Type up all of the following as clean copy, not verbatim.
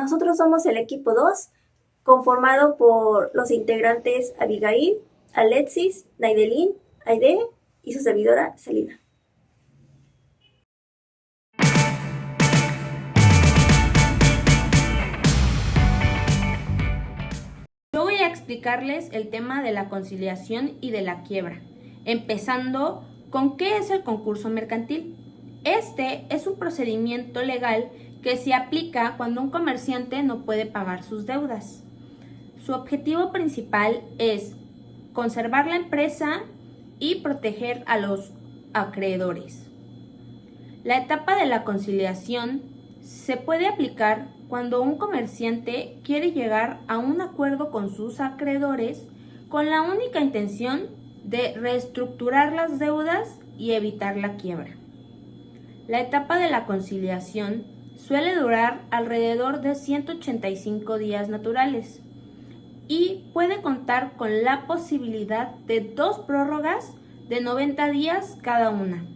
Nosotros somos el equipo 2, conformado por los integrantes Abigail, Alexis, Naidelin, Aide y su servidora Celina. Yo voy a explicarles el tema de la conciliación y de la quiebra, empezando con qué es el concurso mercantil. Este es un procedimiento legal que se aplica cuando un comerciante no puede pagar sus deudas. Su objetivo principal es conservar la empresa y proteger a los acreedores. La etapa de la conciliación se puede aplicar cuando un comerciante quiere llegar a un acuerdo con sus acreedores con la única intención de reestructurar las deudas y evitar la quiebra. La etapa de la conciliación suele durar alrededor de 185 días naturales y puede contar con la posibilidad de 2 prórrogas de 90 días cada una.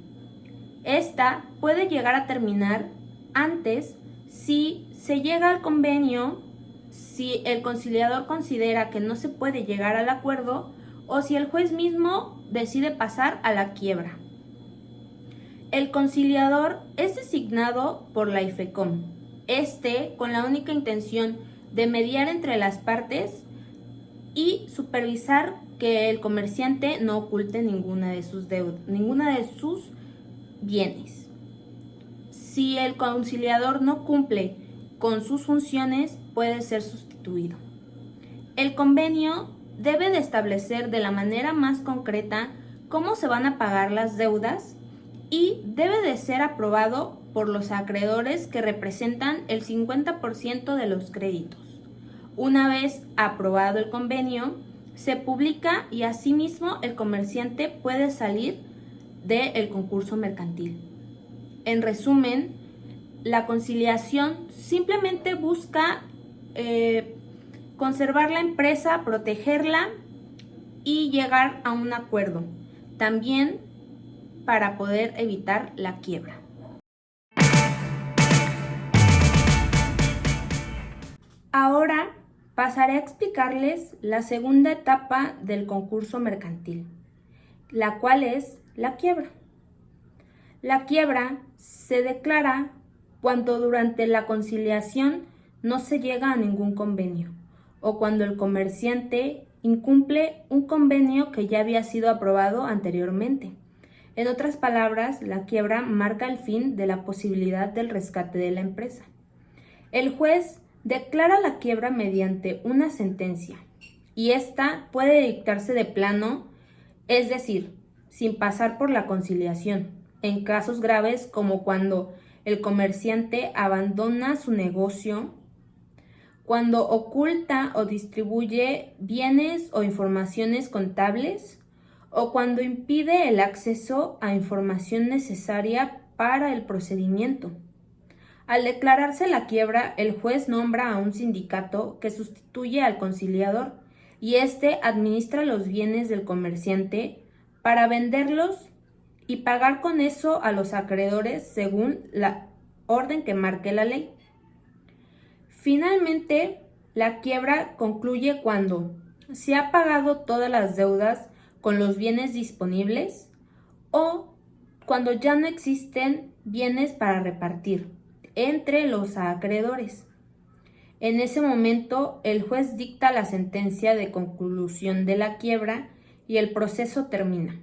Esta puede llegar a terminar antes si se llega al convenio, si el conciliador considera que no se puede llegar al acuerdo o si el juez mismo decide pasar a la quiebra. El conciliador es designado por la IFECOM, con la única intención de mediar entre las partes y supervisar que el comerciante no oculte ninguna de sus bienes. Si el conciliador no cumple con sus funciones, puede ser sustituido. El convenio debe de establecer de la manera más concreta cómo se van a pagar las deudas y debe de ser aprobado por los acreedores que representan el 50% de los créditos. Una vez aprobado el convenio, se publica y asimismo el comerciante puede salir del concurso mercantil. En resumen, la conciliación simplemente busca conservar la empresa, protegerla y llegar a un acuerdo. También para poder evitar la quiebra. Ahora pasaré a explicarles la segunda etapa del concurso mercantil, la cual es la quiebra. La quiebra se declara cuando durante la conciliación no se llega a ningún convenio o cuando el comerciante incumple un convenio que ya había sido aprobado anteriormente. En otras palabras, la quiebra marca el fin de la posibilidad del rescate de la empresa. El juez declara la quiebra mediante una sentencia y esta puede dictarse de plano, es decir, sin pasar por la conciliación, en casos graves como cuando el comerciante abandona su negocio, cuando oculta o distribuye bienes o informaciones contables, o cuando impide el acceso a información necesaria para el procedimiento. Al declararse la quiebra, el juez nombra a un sindicato que sustituye al conciliador y éste administra los bienes del comerciante para venderlos y pagar con eso a los acreedores según la orden que marque la ley. Finalmente, la quiebra concluye cuando se ha pagado todas las deudas con los bienes disponibles o cuando ya no existen bienes para repartir entre los acreedores. En ese momento, el juez dicta la sentencia de conclusión de la quiebra y el proceso termina.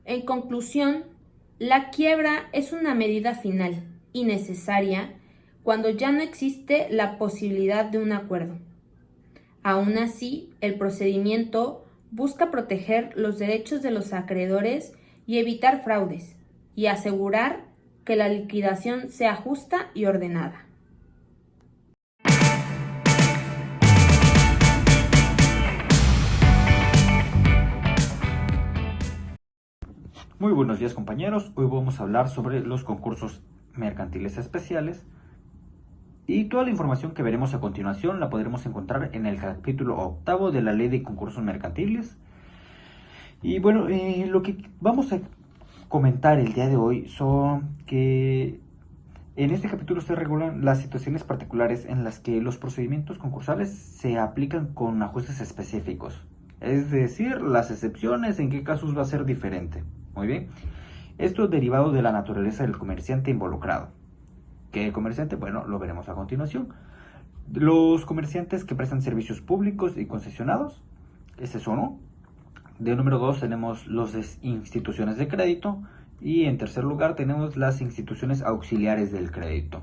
En conclusión, la quiebra es una medida final y necesaria cuando ya no existe la posibilidad de un acuerdo. Aún así, el procedimiento busca proteger los derechos de los acreedores y evitar fraudes, y asegurar que la liquidación sea justa y ordenada. Muy buenos días, compañeros. Hoy vamos a hablar sobre los concursos mercantiles especiales y toda la información que veremos a continuación la podremos encontrar en el capítulo 8 de la Ley de Concursos Mercantiles. Y bueno, lo que vamos a comentar el día de hoy son que En este capítulo se regulan las situaciones particulares en las que los procedimientos concursales se aplican con ajustes específicos, es decir, las excepciones, en qué casos va a ser diferente. Muy bien, esto es derivado de la naturaleza del comerciante involucrado. ¿Qué comerciante? Bueno, lo veremos a continuación. Los comerciantes que prestan servicios públicos y concesionados, ese es uno. De número 2 tenemos las instituciones de crédito. Y en tercer lugar tenemos las instituciones auxiliares del crédito.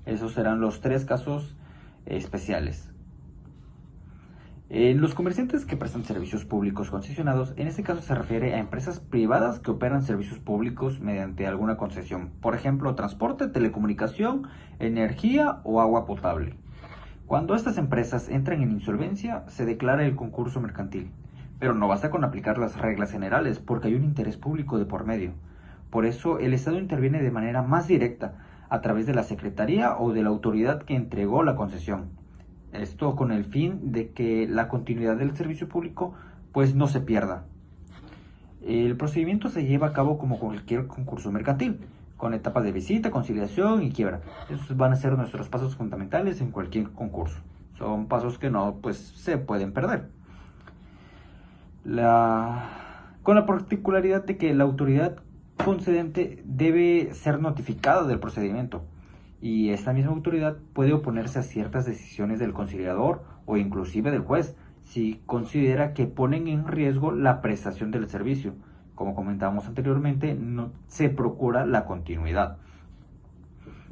Esos serán los 3 casos especiales. Los comerciantes que prestan servicios públicos concesionados, en este caso se refiere a empresas privadas que operan servicios públicos mediante alguna concesión. Por ejemplo, transporte, telecomunicación, energía o agua potable. Cuando estas empresas entran en insolvencia, se declara el concurso mercantil. Pero no basta con aplicar las reglas generales, porque hay un interés público de por medio. Por eso, el Estado interviene de manera más directa, a través de la Secretaría o de la autoridad que entregó la concesión. Esto con el fin de que la continuidad del servicio público pues no se pierda. El procedimiento se lleva a cabo como cualquier concurso mercantil, con etapas de visita, conciliación y quiebra. Esos van a ser nuestros pasos fundamentales en cualquier concurso. Son pasos que no pues se pueden perder. Con la particularidad de que la autoridad concedente debe ser notificada del procedimiento y esta misma autoridad puede oponerse a ciertas decisiones del conciliador o inclusive del juez si considera que ponen en riesgo la prestación del servicio. Como comentábamos anteriormente, no se procura la continuidad.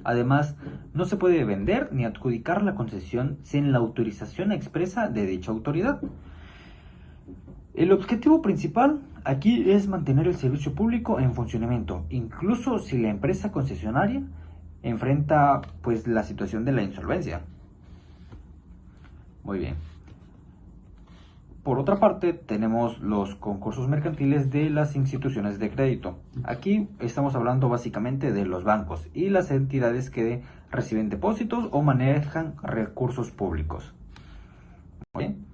Además, no se puede vender ni adjudicar la concesión sin la autorización expresa de dicha autoridad. El objetivo principal aquí es mantener el servicio público en funcionamiento, incluso si la empresa concesionaria enfrenta pues la situación de la insolvencia. Muy bien. Por otra parte, tenemos los concursos mercantiles de las instituciones de crédito. Aquí estamos hablando básicamente de los bancos y las entidades que reciben depósitos o manejan recursos públicos. Muy bien.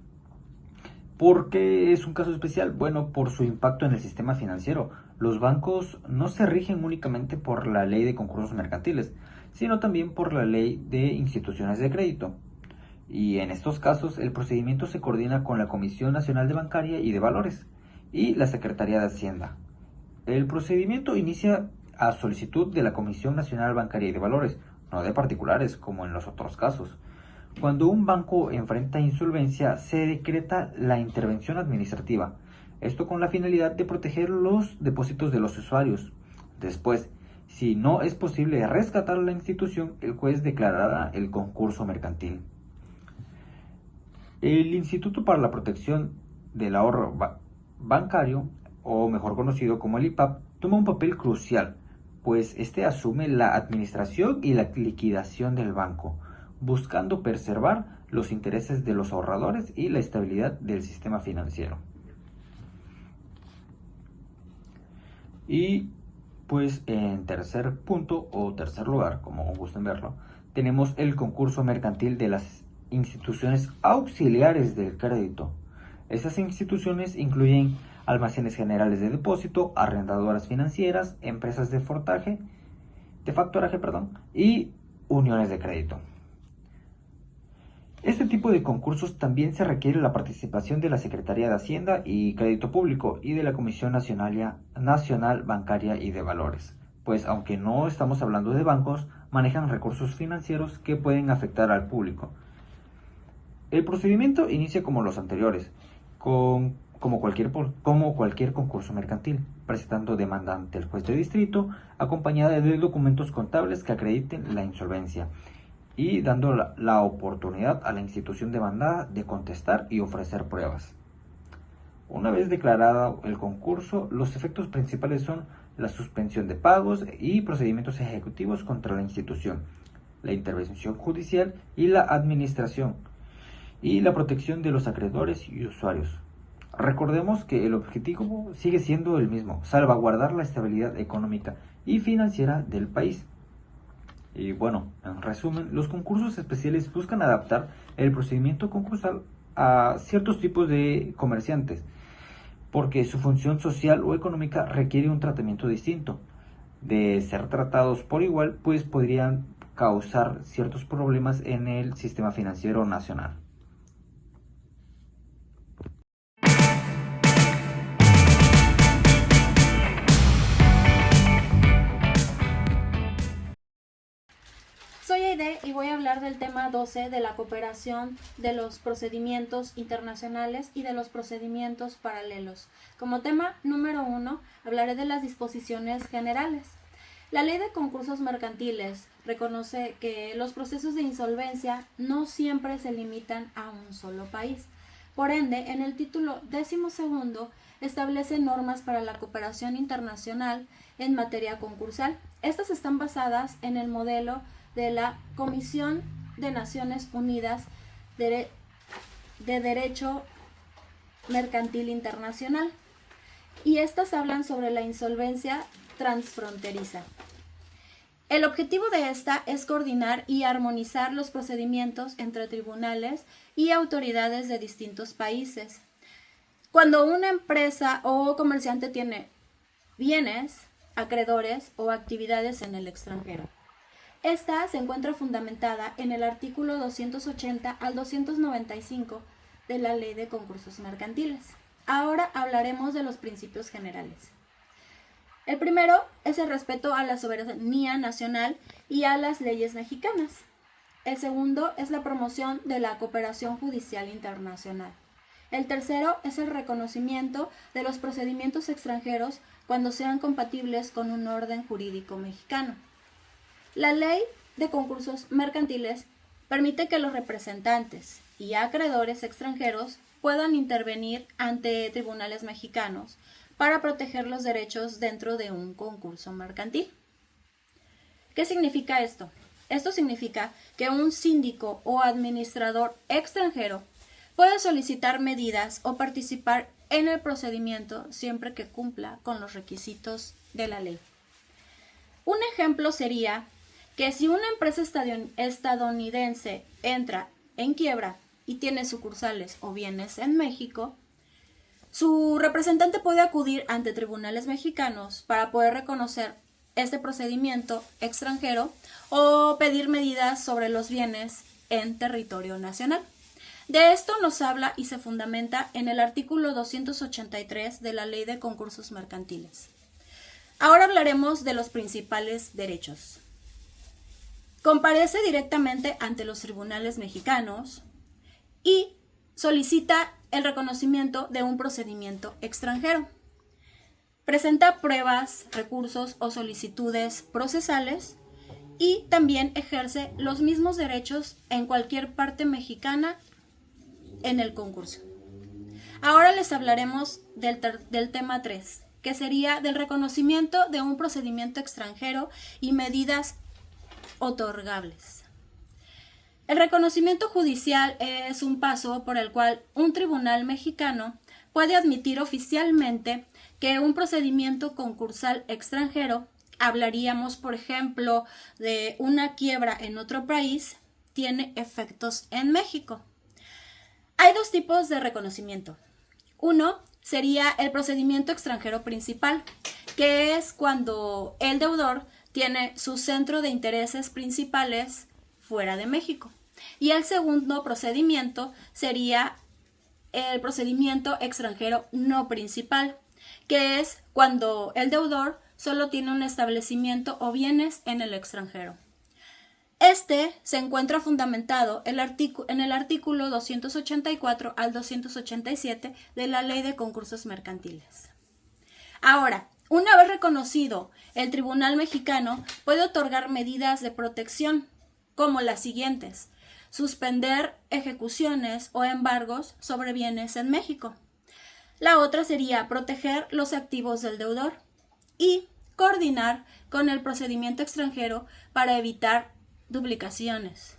¿Por qué es un caso especial? Bueno, por su impacto en el sistema financiero. Los bancos no se rigen únicamente por la ley de concursos mercantiles, sino también por la ley de instituciones de crédito. Y en estos casos, el procedimiento se coordina con la Comisión Nacional de Bancaria y de Valores y la Secretaría de Hacienda. El procedimiento inicia a solicitud de la Comisión Nacional Bancaria y de Valores, no de particulares como en los otros casos. Cuando un banco enfrenta insolvencia, se decreta la intervención administrativa, esto con la finalidad de proteger los depósitos de los usuarios. Después, si no es posible rescatar la institución, el juez declarará el concurso mercantil. El Instituto para la Protección del Ahorro Bancario, o mejor conocido como el IPAB, toma un papel crucial, pues este asume la administración y la liquidación del banco, buscando preservar los intereses de los ahorradores y la estabilidad del sistema financiero. Y pues en tercer punto o tercer lugar, como gusten verlo, tenemos el concurso mercantil de las instituciones auxiliares del crédito. Esas instituciones incluyen almacenes generales de depósito, arrendadoras financieras, empresas de factoraje, y uniones de crédito. Este tipo de concursos también se requiere la participación de la Secretaría de Hacienda y Crédito Público y de la Comisión Nacional Bancaria y de Valores, pues aunque no estamos hablando de bancos, manejan recursos financieros que pueden afectar al público. El procedimiento inicia como los anteriores, como cualquier concurso mercantil, presentando demanda ante el juez de distrito, acompañada de documentos contables que acrediten la insolvencia, y dando la oportunidad a la institución demandada de contestar y ofrecer pruebas. Una vez declarado el concurso, los efectos principales son la suspensión de pagos y procedimientos ejecutivos contra la institución, la intervención judicial y la administración, y la protección de los acreedores y usuarios. Recordemos que el objetivo sigue siendo el mismo, salvaguardar la estabilidad económica y financiera del país. Y bueno, en resumen, los concursos especiales buscan adaptar el procedimiento concursal a ciertos tipos de comerciantes, porque su función social o económica requiere un tratamiento distinto, de ser tratados por igual, pues podrían causar ciertos problemas en el sistema financiero nacional. Soy Aide y voy a hablar del tema 12 de la cooperación, de los procedimientos internacionales y de los procedimientos paralelos. Como tema número 1, hablaré de las disposiciones generales. La Ley de Concursos Mercantiles reconoce que los procesos de insolvencia no siempre se limitan a un solo país. Por ende, en el título 12 establece normas para la cooperación internacional en materia concursal. Estas están basadas en el modelo de la Comisión de Naciones Unidas de Derecho Mercantil Internacional, y estas hablan sobre la insolvencia transfronteriza. El objetivo de esta es coordinar y armonizar los procedimientos entre tribunales y autoridades de distintos países. Cuando una empresa o comerciante tiene bienes, acreedores o actividades en el extranjero. Esta se encuentra fundamentada en el artículo 280 al 295 de la Ley de Concursos Mercantiles. Ahora hablaremos de los principios generales. El primero es el respeto a la soberanía nacional y a las leyes mexicanas. El segundo es la promoción de la cooperación judicial internacional. El tercero es el reconocimiento de los procedimientos extranjeros cuando sean compatibles con un orden jurídico mexicano. La Ley de Concursos Mercantiles permite que los representantes y acreedores extranjeros puedan intervenir ante tribunales mexicanos para proteger los derechos dentro de un concurso mercantil. ¿Qué significa esto? Esto significa que un síndico o administrador extranjero puede solicitar medidas o participar en el procedimiento siempre que cumpla con los requisitos de la ley. Un ejemplo sería que si una empresa estadounidense entra en quiebra y tiene sucursales o bienes en México, su representante puede acudir ante tribunales mexicanos para poder reconocer este procedimiento extranjero o pedir medidas sobre los bienes en territorio nacional. De esto nos habla y se fundamenta en el artículo 283 de la Ley de Concursos Mercantiles. Ahora hablaremos de los principales derechos. Comparece directamente ante los tribunales mexicanos y solicita el reconocimiento de un procedimiento extranjero. Presenta pruebas, recursos o solicitudes procesales y también ejerce los mismos derechos en cualquier parte mexicana en el concurso. Ahora les hablaremos del tema 3, que sería del reconocimiento de un procedimiento extranjero y medidas otorgables. El reconocimiento judicial es un paso por el cual un tribunal mexicano puede admitir oficialmente que un procedimiento concursal extranjero, hablaríamos por ejemplo de una quiebra en otro país, tiene efectos en México. Hay dos tipos de reconocimiento. Uno sería el procedimiento extranjero principal, que es cuando el deudor tiene su centro de intereses principales fuera de México. Y el segundo procedimiento sería el procedimiento extranjero no principal, que es cuando el deudor solo tiene un establecimiento o bienes en el extranjero. Este se encuentra fundamentado en el artículo 284 al 287 de la Ley de Concursos Mercantiles. Ahora, una vez reconocido, el Tribunal Mexicano puede otorgar medidas de protección, como las siguientes: suspender ejecuciones o embargos sobre bienes en México. La otra sería proteger los activos del deudor y coordinar con el procedimiento extranjero para evitar duplicaciones.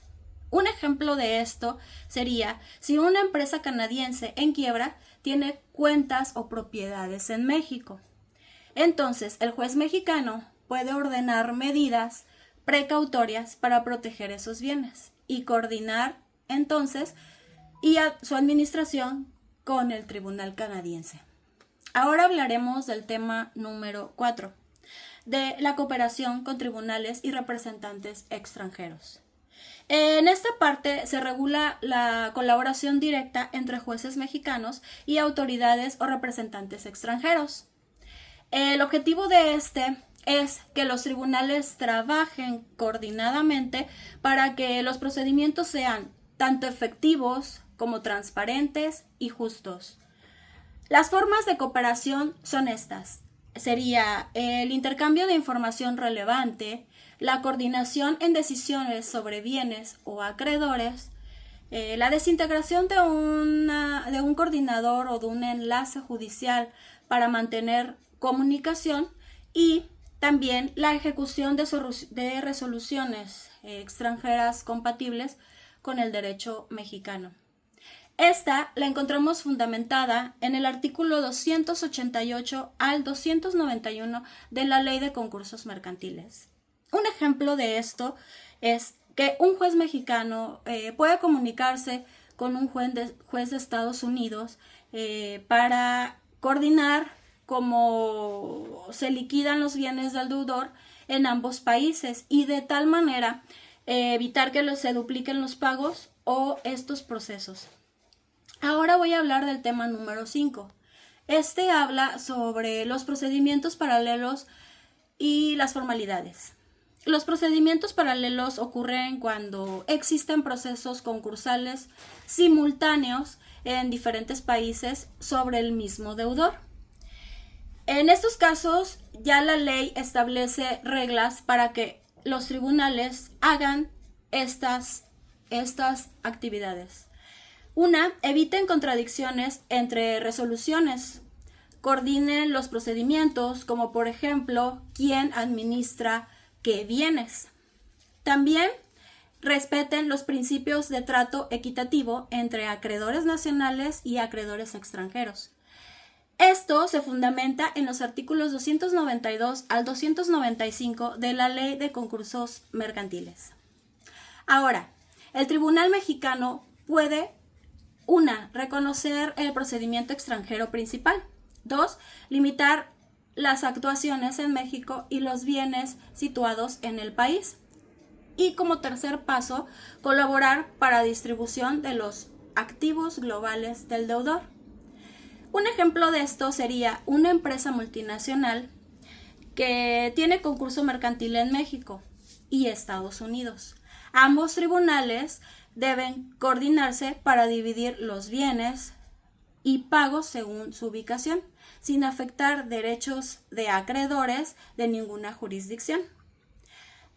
Un ejemplo de esto sería si una empresa canadiense en quiebra tiene cuentas o propiedades en México. Entonces, el juez mexicano puede ordenar medidas precautorias para proteger esos bienes y coordinar entonces su administración con el tribunal canadiense. Ahora hablaremos del tema número 4, de la cooperación con tribunales y representantes extranjeros. En esta parte se regula la colaboración directa entre jueces mexicanos y autoridades o representantes extranjeros. El objetivo de este es que los tribunales trabajen coordinadamente para que los procedimientos sean tanto efectivos como transparentes y justos. Las formas de cooperación son estas. Sería el intercambio de información relevante, la coordinación en decisiones sobre bienes o acreedores, la desintegración de un coordinador o de un enlace judicial para mantener comunicación y también la ejecución de resoluciones extranjeras compatibles con el derecho mexicano. Esta la encontramos fundamentada en el artículo 288 al 291 de la Ley de Concursos Mercantiles. Un ejemplo de esto es que un juez mexicano puede comunicarse con un juez de Estados Unidos para coordinar cómo se liquidan los bienes del deudor en ambos países y de tal manera evitar que se dupliquen los pagos o estos procesos. Ahora voy a hablar del tema número 5. Este habla sobre los procedimientos paralelos y las formalidades. Los procedimientos paralelos ocurren cuando existen procesos concursales simultáneos en diferentes países sobre el mismo deudor. En estos casos, ya la ley establece reglas para que los tribunales hagan estas actividades. Una, eviten contradicciones entre resoluciones, coordinen los procedimientos, como por ejemplo, quién administra qué bienes. También respeten los principios de trato equitativo entre acreedores nacionales y acreedores extranjeros. Esto se fundamenta en los artículos 292 al 295 de la Ley de Concursos Mercantiles. Ahora, el Tribunal Mexicano puede 1. Reconocer el procedimiento extranjero principal. 2. Limitar las actuaciones en México y los bienes situados en el país. Y como tercer paso, colaborar para distribución de los activos globales del deudor. Un ejemplo de esto sería una empresa multinacional que tiene concurso mercantil en México y Estados Unidos. Ambos tribunales deben coordinarse para dividir los bienes y pagos según su ubicación, sin afectar derechos de acreedores de ninguna jurisdicción.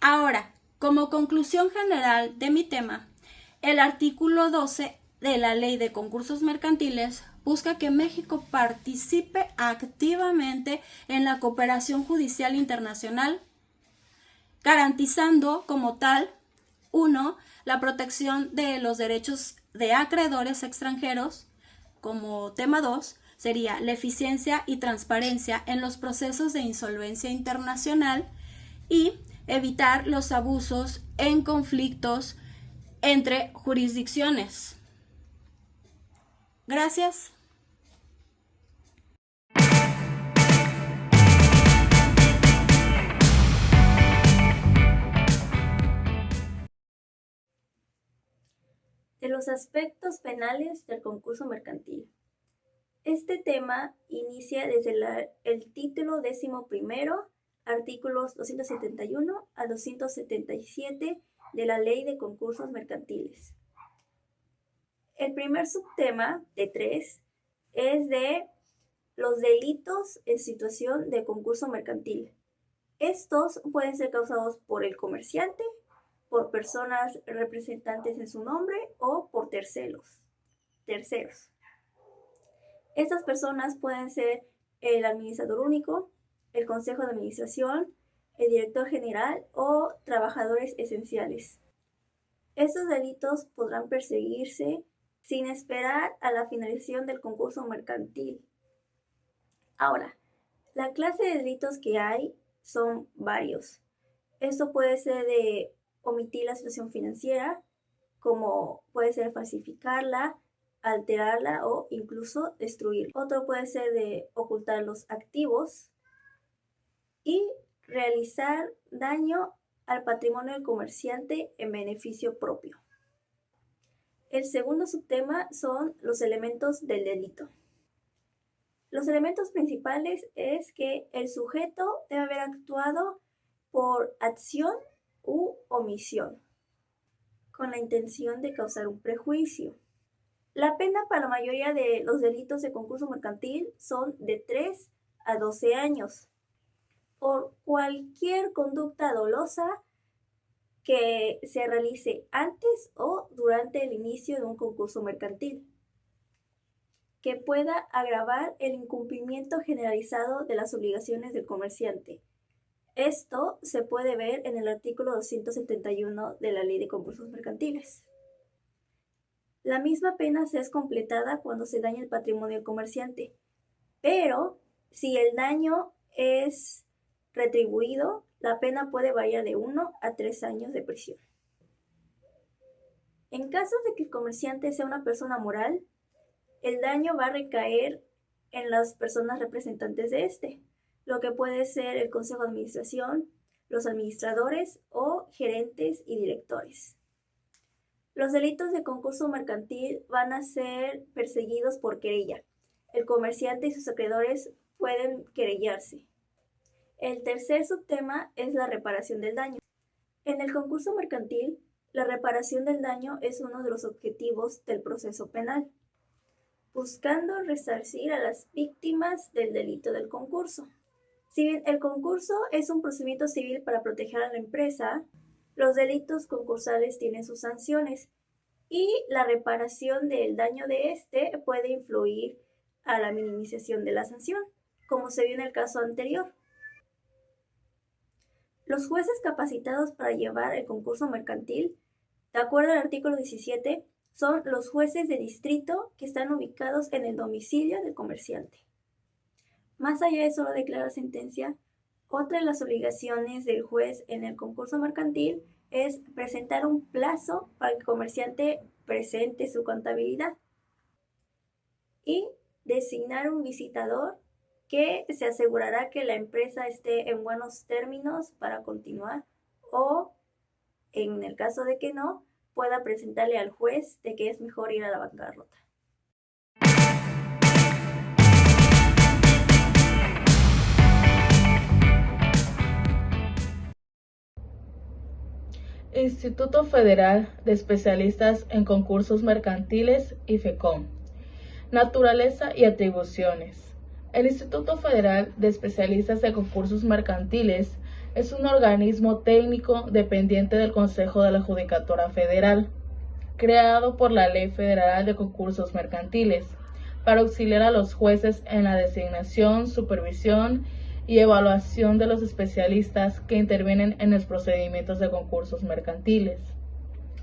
Ahora, como conclusión general de mi tema, el artículo 12 de la Ley de Concursos Mercantiles busca que México participe activamente en la cooperación judicial internacional, garantizando como tal, 1. La protección de los derechos de acreedores extranjeros. Como tema 2, sería la eficiencia y transparencia en los procesos de insolvencia internacional y evitar los abusos en conflictos entre jurisdicciones. Gracias. De los aspectos penales del concurso mercantil. Este tema inicia desde el título 11º, artículos 271 a 277 de la Ley de Concursos Mercantiles. El primer subtema, de 3, es de los delitos en situación de concurso mercantil. Estos pueden ser causados por el comerciante, por personas representantes en su nombre o por terceros. Estas personas pueden ser el administrador único, el consejo de administración, el director general o trabajadores esenciales. Estos delitos podrán perseguirse sin esperar a la finalización del concurso mercantil. Ahora, la clase de delitos que hay son varios. Esto puede ser de omitir la situación financiera, como puede ser falsificarla, alterarla o incluso destruirla. Otro puede ser de ocultar los activos y realizar daño al patrimonio del comerciante en beneficio propio. El segundo subtema son los elementos del delito. Los elementos principales es que el sujeto debe haber actuado por acción u omisión, con la intención de causar un prejuicio. La pena para la mayoría de los delitos de concurso mercantil son de 3 a 12 años por cualquier conducta dolosa que se realice antes o durante el inicio de un concurso mercantil, que pueda agravar el incumplimiento generalizado de las obligaciones del comerciante. Esto se puede ver en el artículo 271 de la Ley de Concursos Mercantiles. La misma pena se es completada cuando se daña el patrimonio del comerciante, pero si el daño es retribuido, la pena puede variar de 1 a 3 años de prisión. En caso de que el comerciante sea una persona moral, el daño va a recaer en las personas representantes de este, lo que puede ser el Consejo de Administración, los administradores o gerentes y directores. Los delitos de concurso mercantil van a ser perseguidos por querella. El comerciante y sus acreedores pueden querellarse. El tercer subtema es la reparación del daño. En el concurso mercantil, la reparación del daño es uno de los objetivos del proceso penal, buscando resarcir a las víctimas del delito del concurso. Si bien el concurso es un procedimiento civil para proteger a la empresa, los delitos concursales tienen sus sanciones y la reparación del daño de este puede influir a la minimización de la sanción, como se vio en el caso anterior. Los jueces capacitados para llevar el concurso mercantil, de acuerdo al artículo 17, son los jueces de distrito que están ubicados en el domicilio del comerciante. Más allá de solo declarar sentencia, otra de las obligaciones del juez en el concurso mercantil es presentar un plazo para que el comerciante presente su contabilidad y designar un visitador que se asegurará que la empresa esté en buenos términos para continuar o, en el caso de que no, pueda presentarle al juez de que es mejor ir a la bancarrota. Instituto Federal de Especialistas en Concursos Mercantiles, IFECOM. Naturaleza y atribuciones. El Instituto Federal de Especialistas en Concursos Mercantiles es un organismo técnico dependiente del Consejo de la Judicatura Federal, creado por la Ley Federal de Concursos Mercantiles, para auxiliar a los jueces en la designación, supervisión y evaluación de los especialistas que intervienen en los procedimientos de concursos mercantiles.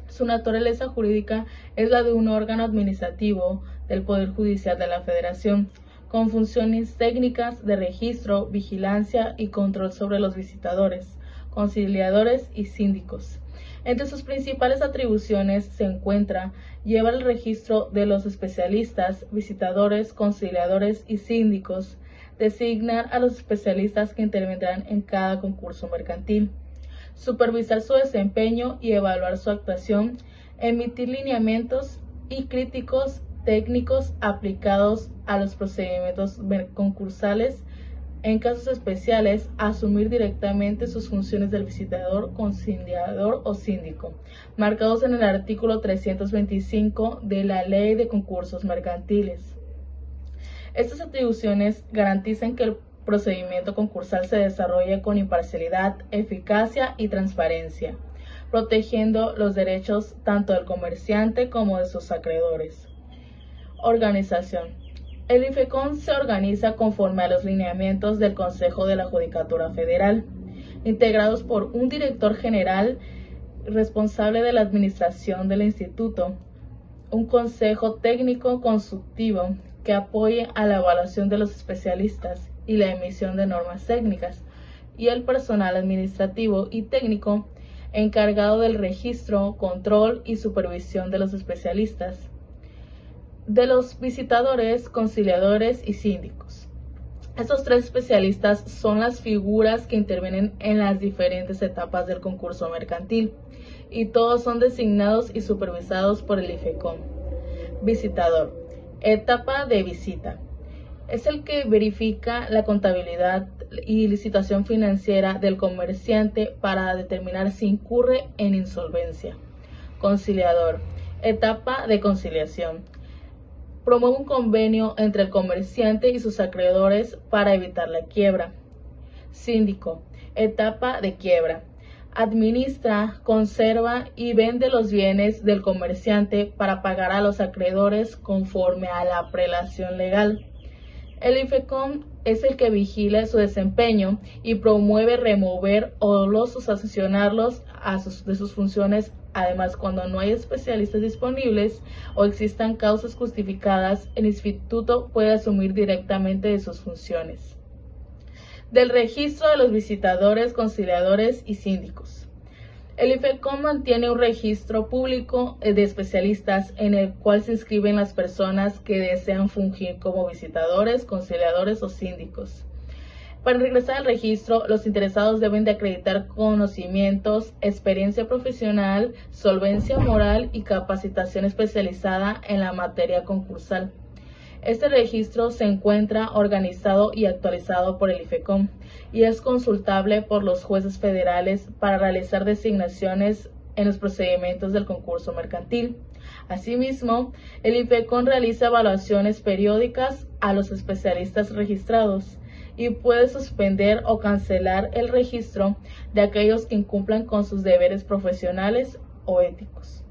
Su naturaleza jurídica es la de un órgano administrativo del Poder Judicial de la Federación, con funciones técnicas de registro, vigilancia y control sobre los visitadores, conciliadores y síndicos. Entre sus principales atribuciones se encuentra llevar el registro de los especialistas, visitadores, conciliadores y síndicos, designar a los especialistas que intervendrán en cada concurso mercantil, supervisar su desempeño y evaluar su actuación, emitir lineamientos y críticos técnicos aplicados a los procedimientos concursales. En casos especiales, asumir directamente sus funciones del visitador, conciliador o síndico, marcados en el artículo 325 de la Ley de Concursos Mercantiles. Estas atribuciones garantizan que el procedimiento concursal se desarrolle con imparcialidad, eficacia y transparencia, protegiendo los derechos tanto del comerciante como de sus acreedores. Organización. El IFECOM se organiza conforme a los lineamientos del Consejo de la Judicatura Federal, integrados por un director general responsable de la administración del instituto, un consejo técnico consultivo que apoye a la evaluación de los especialistas y la emisión de normas técnicas, y el personal administrativo y técnico encargado del registro, control y supervisión de los especialistas, de los visitadores, conciliadores y síndicos. Estos 3 especialistas son las figuras que intervienen en las diferentes etapas del concurso mercantil y todos son designados y supervisados por el IFECOM. Visitador. Etapa de visita. Es el que verifica la contabilidad y la situación financiera del comerciante para determinar si incurre en insolvencia. Conciliador. Etapa de conciliación. Promueve un convenio entre el comerciante y sus acreedores para evitar la quiebra. Síndico. Etapa de quiebra. Administra, conserva y vende los bienes del comerciante para pagar a los acreedores conforme a la prelación legal. El IFECOM es el que vigila su desempeño y promueve remover o sancionarlos de sus funciones. Además, cuando no hay especialistas disponibles o existan causas justificadas, el instituto puede asumir directamente de sus funciones. Del registro de los visitadores, conciliadores y síndicos. El IFECOM mantiene un registro público de especialistas en el cual se inscriben las personas que desean fungir como visitadores, conciliadores o síndicos. Para ingresar al registro, los interesados deben de acreditar conocimientos, experiencia profesional, solvencia moral y capacitación especializada en la materia concursal. Este registro se encuentra organizado y actualizado por el IFECOM y es consultable por los jueces federales para realizar designaciones en los procedimientos del concurso mercantil. Asimismo, el IFECOM realiza evaluaciones periódicas a los especialistas registrados y puede suspender o cancelar el registro de aquellos que incumplan con sus deberes profesionales o éticos.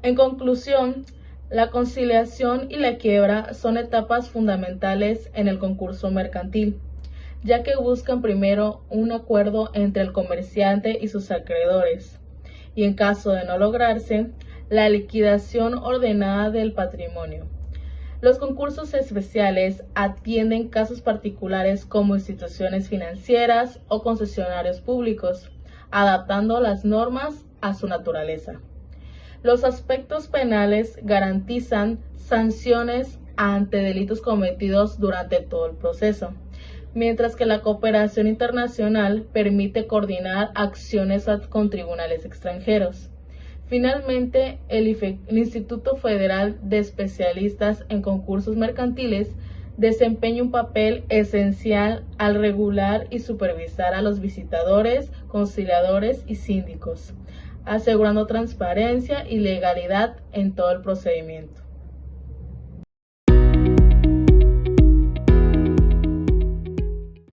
En conclusión, la conciliación y la quiebra son etapas fundamentales en el concurso mercantil, ya que buscan primero un acuerdo entre el comerciante y sus acreedores, y en caso de no lograrse, la liquidación ordenada del patrimonio. Los concursos especiales atienden casos particulares como instituciones financieras o concesionarios públicos, adaptando las normas a su naturaleza. Los aspectos penales garantizan sanciones ante delitos cometidos durante todo el proceso, mientras que la cooperación internacional permite coordinar acciones con tribunales extranjeros. Finalmente, el Instituto Federal de Especialistas en Concursos Mercantiles desempeña un papel esencial al regular y supervisar a los visitadores, conciliadores y síndicos, asegurando transparencia y legalidad en todo el procedimiento.